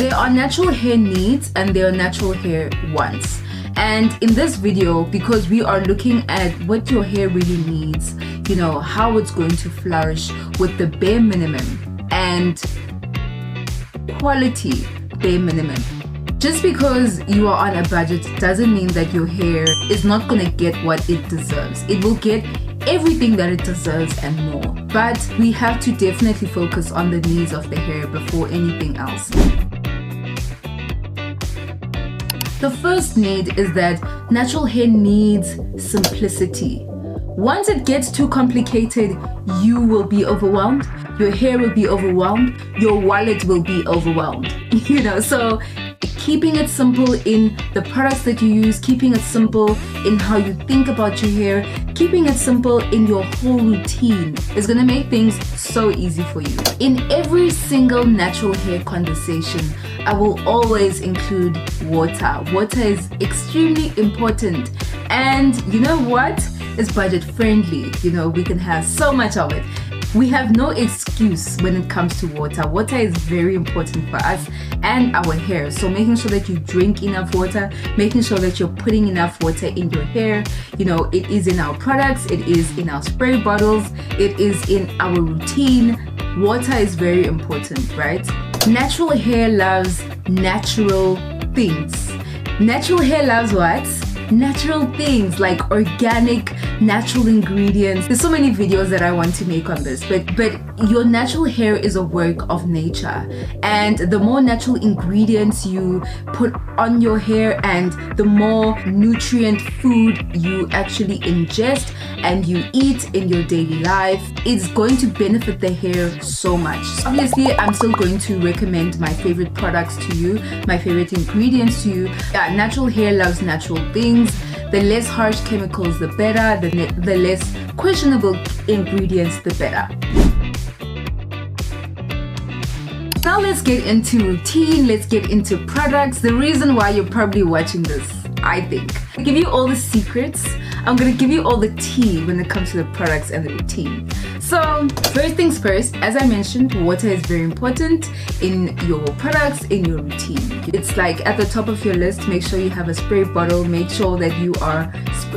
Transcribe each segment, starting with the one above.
There are natural hair needs and there are natural hair wants. And in this video, because we are looking at what your hair really needs, you know, how it's going to flourish with the bare minimum and quality bare minimum. Just because you are on a budget doesn't mean that your hair is not going to get what it deserves. It will get everything that it deserves and more. But we have to definitely focus on the needs of the hair before anything else. The first need is that natural hair needs simplicity. Once it gets too complicated, you will be overwhelmed, your hair will be overwhelmed, your wallet will be overwhelmed. You know, so keeping it simple in the products that you use, keeping it simple in how you think about your hair, keeping it simple in your whole routine is going to make things so easy for you. In every single natural hair conversation, I will always include water. Water is extremely important, and you know what? It's budget friendly. You know, we can have so much of it. We have no excuse when it comes to water. Water is very important for us and our hair. So making sure that you drink enough water, making sure that you're putting enough water in your hair. You know, it is in our products, it is in our spray bottles, it is in our routine. Water is very important, right? Natural hair loves natural things. Natural hair loves what? Natural things like organic, natural ingredients. There's so many videos that I want to make on this, but your natural hair is a work of nature, and the more natural ingredients you put on your hair and the more nutrient food you actually ingest and you eat in your daily life, it's going to benefit the hair so much. Obviously, I'm still going to recommend my favorite products to you, my favorite ingredients to you. Yeah, natural hair loves natural things. The less harsh chemicals, the better. The less questionable ingredients, the better. Now let's get into routine, let's get into products. The reason why you're probably watching this, I think. I'll give you all the secrets. I'm going to give you all the tea when it comes to the products and the routine. So first things first, as I mentioned, water is very important in your products, in your routine. It's like at the top of your list. Make sure you have a spray bottle. Make sure that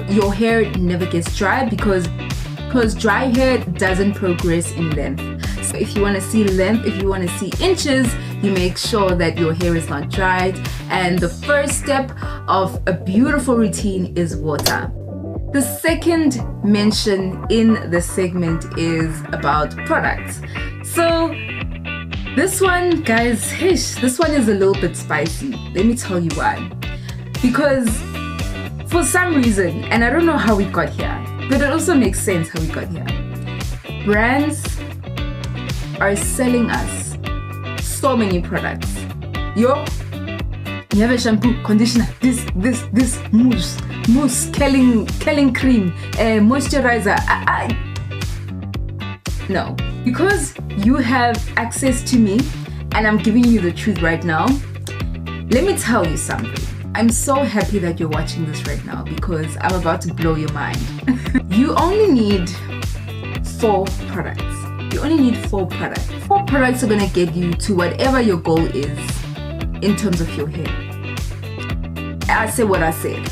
your hair never gets dry, because dry hair doesn't progress in length. So if you want to see length, if you want to see inches, you make sure that your hair is not dried. And the first step of a beautiful routine is water. The second mention in the segment is about products. So this one, guys, this one is a little bit spicy. Let me tell you why. Because for some reason, and I don't know how we got here, but it also makes sense how we got here. Brands are selling us so many products. You have a shampoo, conditioner, this mousse, curling cream, moisturizer. No, because you have access to me and I'm giving you the truth right now. Let me tell you something. I'm so happy that you're watching this right now, because I'm about to blow your mind. You only need 4 products. You only need 4 products. 4 products are gonna get you to whatever your goal is in terms of your hair. I say what I said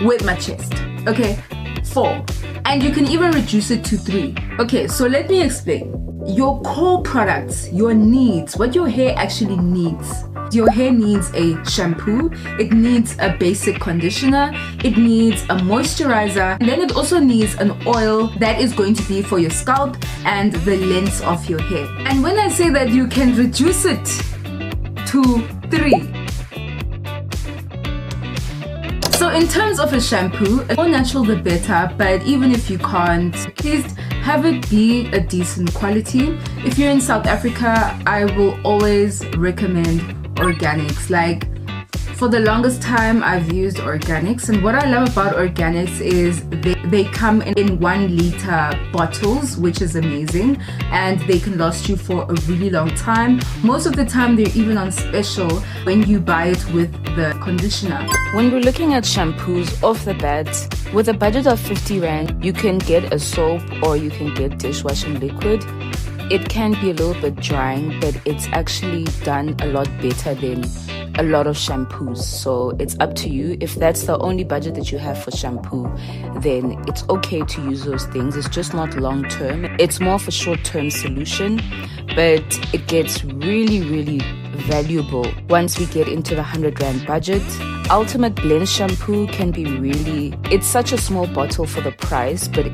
with my chest. Okay, 4. And you can even reduce it to 3. Okay, so let me explain. Your core products, your needs, what your hair actually needs. Your hair needs a shampoo, it needs a basic conditioner, it needs a moisturizer, and then it also needs an oil that is going to be for your scalp and the length of your hair. And when I say that you can reduce it to 3. So in terms of a shampoo, the more natural the better, but even if you can't, please have it be a decent quality. If you're in South Africa, I will always recommend organics. Like, for the longest time I've used organics, and what I love about organics is they come in 1 liter bottles, which is amazing, and they can last you for a really long time. Most of the time they're even on special when you buy it with the conditioner. When we're looking at shampoos off the bat, with a budget of 50 Rand, you can get a soap or you can get dishwashing liquid. it can be a little bit drying, but it's actually done a lot better than a lot of shampoos. So it's up to you. If that's the only budget that you have for shampoo, then it's okay to use those things. It's just not long term. It's more of a short term solution, but it gets really valuable once we get into the 100 Rand budget. Ultimate Blend shampoo can be really, it's such a small bottle for the price, but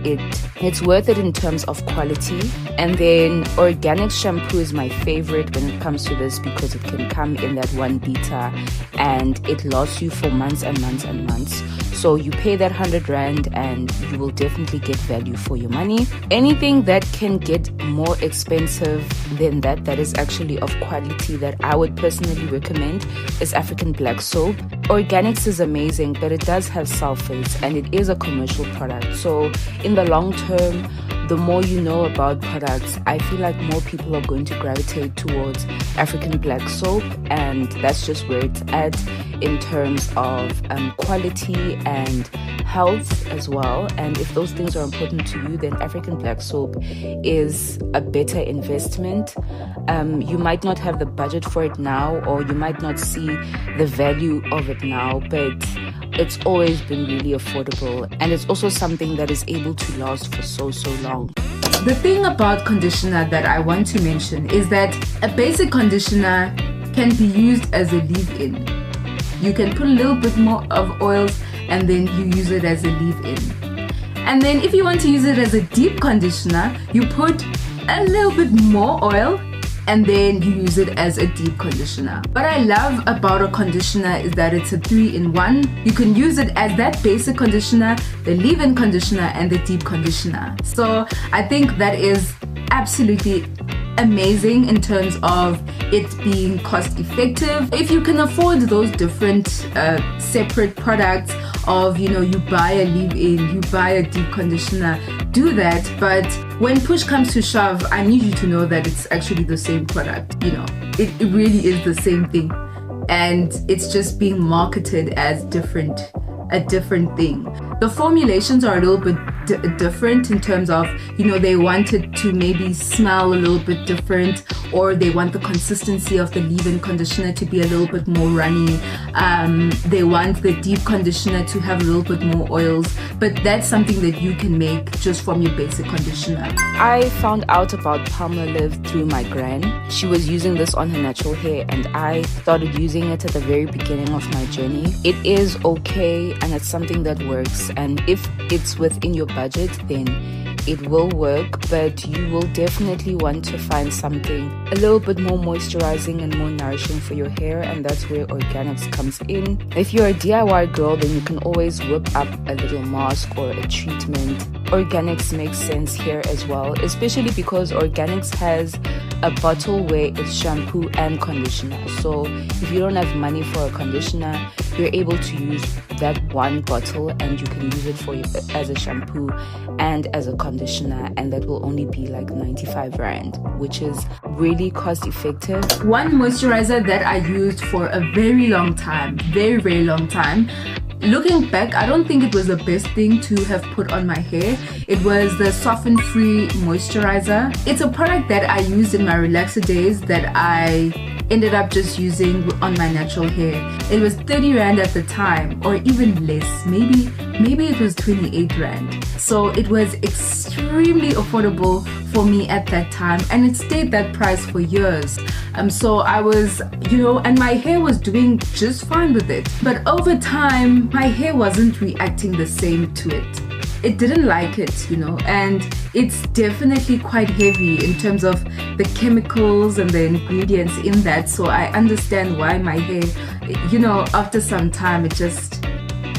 it's worth it in terms of quality. And then organic shampoo is my favorite when it comes to this, because it can come in that 1 liter and it lasts you for months and months and months. So you pay that 100 Rand and you will definitely get value for your money. Anything that can get more expensive than that is actually of quality, that I would personally recommend, is African black soap. Organics is amazing, but it does have sulfates and it is a commercial product. So in the long term, the more you know about products, I feel like more people are going to gravitate towards African black soap, and that's just where it's at in terms of quality and health as well. And if those things are important to you, then African black soap is a better investment. You might not have the budget for it now, or you might not see the value of it now, but it's always been really affordable, and it's also something that is able to last for so long. The thing about conditioner that I want to mention is that a basic conditioner can be used as a leave-in. You can put a little bit more of oils and then you use it as a leave-in. And then if you want to use it as a deep conditioner, you put a little bit more oil and then you use it as a deep conditioner. What I love about a conditioner is that it's a 3-in-1. You can use it as that basic conditioner, the leave-in conditioner, and the deep conditioner. So I think that is absolutely amazing in terms of it being cost effective. If you can afford those different separate products of, you buy a leave-in, you buy a deep conditioner, do that. But when push comes to shove, I need you to know that it's actually the same product. It really is the same thing, and it's just being marketed as a different thing. The formulations are a little bit different in terms of, they want it to maybe smell a little bit different, or they want the consistency of the leave-in conditioner to be a little bit more runny. They want the deep conditioner to have a little bit more oils, but that's something that you can make just from your basic conditioner. I found out about Palmolive through my gran. She was using this on her natural hair, and I started using it at the very beginning of my journey. It is okay, and it's something that works, and if it's within your budget, then it will work, but you will definitely want to find something a little bit more moisturizing and more nourishing for your hair, and that's where organics comes in. If you're a DIY girl, then you can always whip up a little mask or a treatment. Organics makes sense here as well, especially because organics has a bottle where it's shampoo and conditioner. So if you don't have money for a conditioner, you're able to use that one bottle and you can use it as a shampoo and as a conditioner, and that will only be like 95 Rand, which is really cost effective. One moisturizer that I used for a very long time, very long time, looking back, I don't think it was the best thing to have put on my hair. It was the Soften Free Moisturizer. It's a product that I used in my relaxer days that I ended up just using on my natural hair. It was 30 Rand at the time, or even less. Maybe it was 28 Rand. So it was extremely affordable for me at that time, and it stayed that price for years. So I was, and my hair was doing just fine with it. But over time, my hair wasn't reacting the same to it. It didn't like it, and it's definitely quite heavy in terms of the chemicals and the ingredients in that. So I understand why my hair, after some time,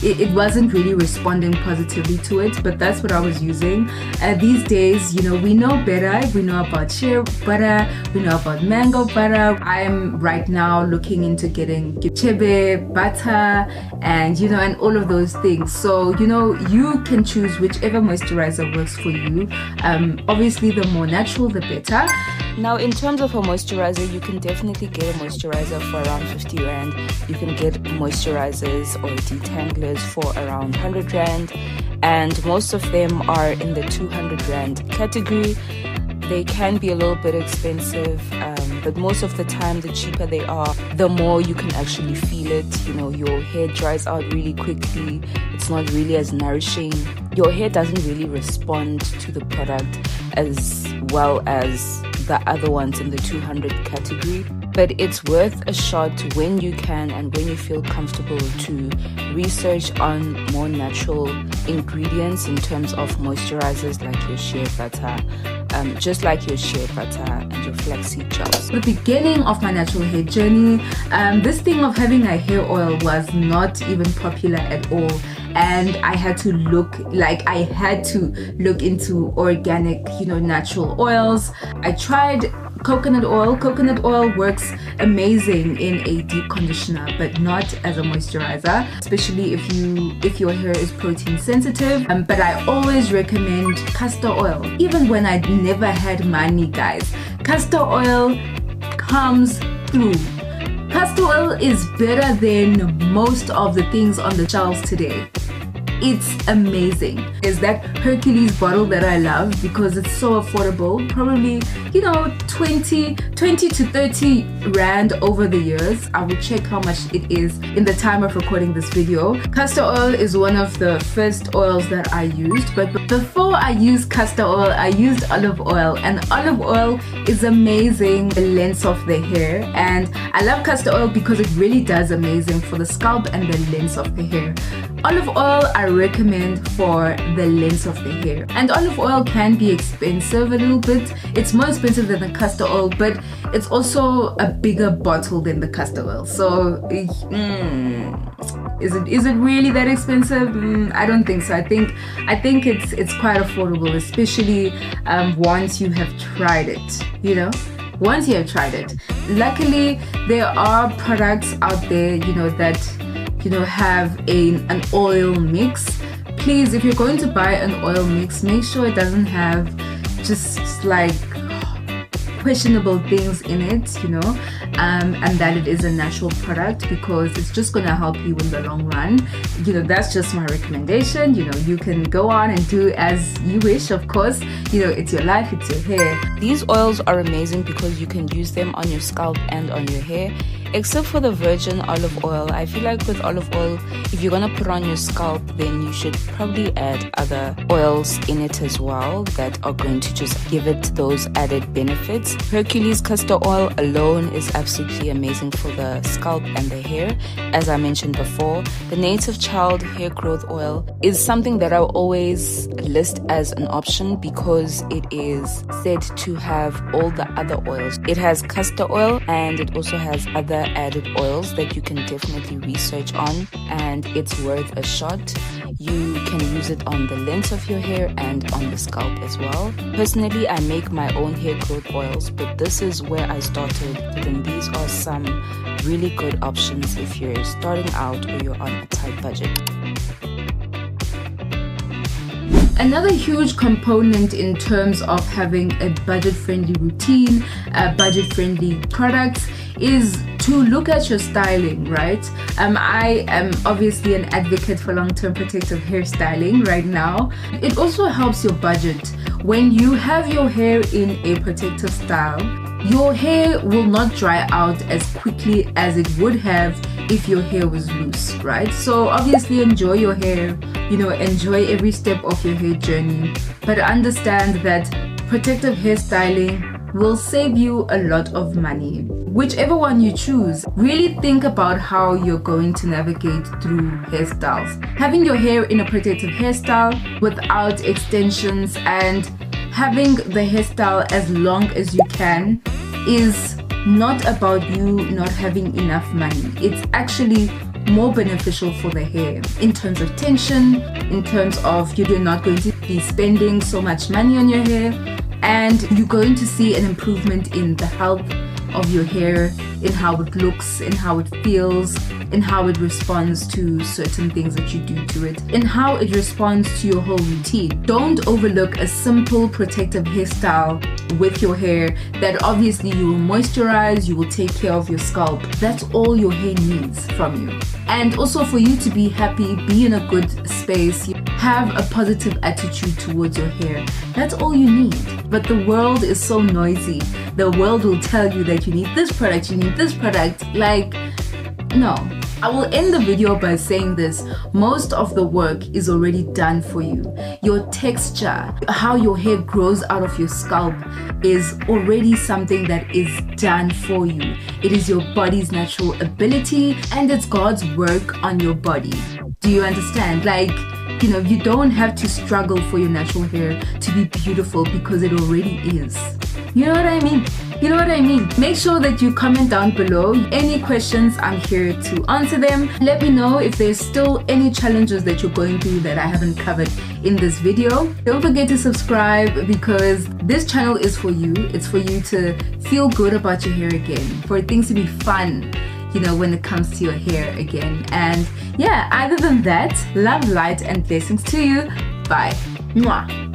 it wasn't really responding positively to it, but that's what I was using. These days, we know better. We know about shea butter, we know about mango butter. I'm right now looking into getting chebe butter and and all of those things. So you can choose whichever moisturizer works for you. Obviously the more natural the better. Now, in terms of a moisturizer, you can definitely get a moisturizer for around 50 Rand. You can get moisturizers or detanglers for around 100 Rand, and most of them are in the 200 Rand category. They can be a little bit expensive, but most of the time, the cheaper they are, the more you can actually feel it. You know, your hair dries out really quickly. It's not really as nourishing. Your hair doesn't really respond to the product as well as the other ones in the 200 category. But it's worth a shot when you can and when you feel comfortable to research on more natural ingredients in terms of moisturizers like your shea butter, just like your shea butter and your flaxseed gels. The beginning of my natural hair journey, this thing of having a hair oil was not even popular at all. And I had to look into organic, natural oils. I tried coconut oil. Coconut oil works amazing in a deep conditioner, but not as a moisturizer, especially if your hair is protein sensitive. But I always recommend castor oil, even when I never had money, guys. Castor oil comes through. Castor oil is better than most of the things on the shelves today. It's amazing. Is that Hercules bottle that I love because it's so affordable, probably 20 to 30 rand over the years. I will check how much it is in the time of recording this video. Castor oil is one of the first oils that I used, but before I used castor oil, I used olive oil, and olive oil is amazing the length of the hair. And I love castor oil because it really does amazing for the scalp and the length of the hair. Olive oil I recommend for the length of the hair, and olive oil can be expensive a little bit. It's more expensive than the castor oil, but it's also a bigger bottle than the castor oil. So is it really that expensive? I don't think so. I think it's quite affordable, especially once you have tried it. Once you have tried it. Luckily, there are products out there, that have an oil mix. Please, if you're going to buy an oil mix, make sure it doesn't have just like questionable things in it, and that it is a natural product, because it's just going to help you in the long run. That's just my recommendation. You can go on and do as you wish, of course. It's your life, it's your hair. These oils are amazing because you can use them on your scalp and on your hair. Except for the virgin olive oil, I feel like with olive oil, if you're gonna put on your scalp, then you should probably add other oils in it as well that are going to just give it those added benefits. Hercules castor oil alone is absolutely amazing for the scalp and the hair. As I mentioned before, the native child hair growth oil is something that I always list as an option because it is said to have all the other oils. It has castor oil and it also has other added oils that you can definitely research on, and it's worth a shot. You can use it on the length of your hair and on the scalp as well. Personally, I make my own hair growth oils, but this is where I started. Then these are some really good options if you're starting out or you're on a tight budget. Another huge component in terms of having a budget-friendly routine, budget-friendly products, is to look at your styling, right? I am obviously an advocate for long-term protective hairstyling right now. It also helps your budget. When you have your hair in a protective style, your hair will not dry out as quickly as it would have if your hair was loose, right? So obviously enjoy your hair, enjoy every step of your hair journey, but understand that protective hairstyling will save you a lot of money. Whichever one you choose, really think about how you're going to navigate through hairstyles. Having your hair in a protective hairstyle without extensions and having the hairstyle as long as you can is not about you not having enough money. It's actually more beneficial for the hair in terms of tension, in terms of you're not going to be spending so much money on your hair, and you're going to see an improvement in the health of your hair, in how it looks, in how it feels, in how it responds to certain things that you do to it, in how it responds to your whole routine. Don't overlook a simple protective hairstyle with your hair that obviously you will moisturize, you will take care of your scalp. That's all your hair needs from you. And also for you to be happy, be in a good space, have a positive attitude towards your hair. That's all you need. But the world is so noisy. The world will tell you that you need this product, you need this product. Like, no. I will end the video by saying this: most of the work is already done for you. Your texture, how your hair grows out of your scalp, is already something that is done for you. It is your body's natural ability, and it's God's work on your body. Do you understand? Like, you know, you don't have to struggle for your natural hair to be beautiful, because it already is. You know what I mean? You know what I mean? Make sure that you comment down below any questions. I'm here to answer them. Let me know if there's still any challenges that you're going through that I haven't covered in this video. Don't forget to subscribe, because this channel is for you. It's for you to feel good about your hair again, for things to be fun, you know, when it comes to your hair again. And yeah, other than that, love, light, and blessings to you. Bye. Mwah.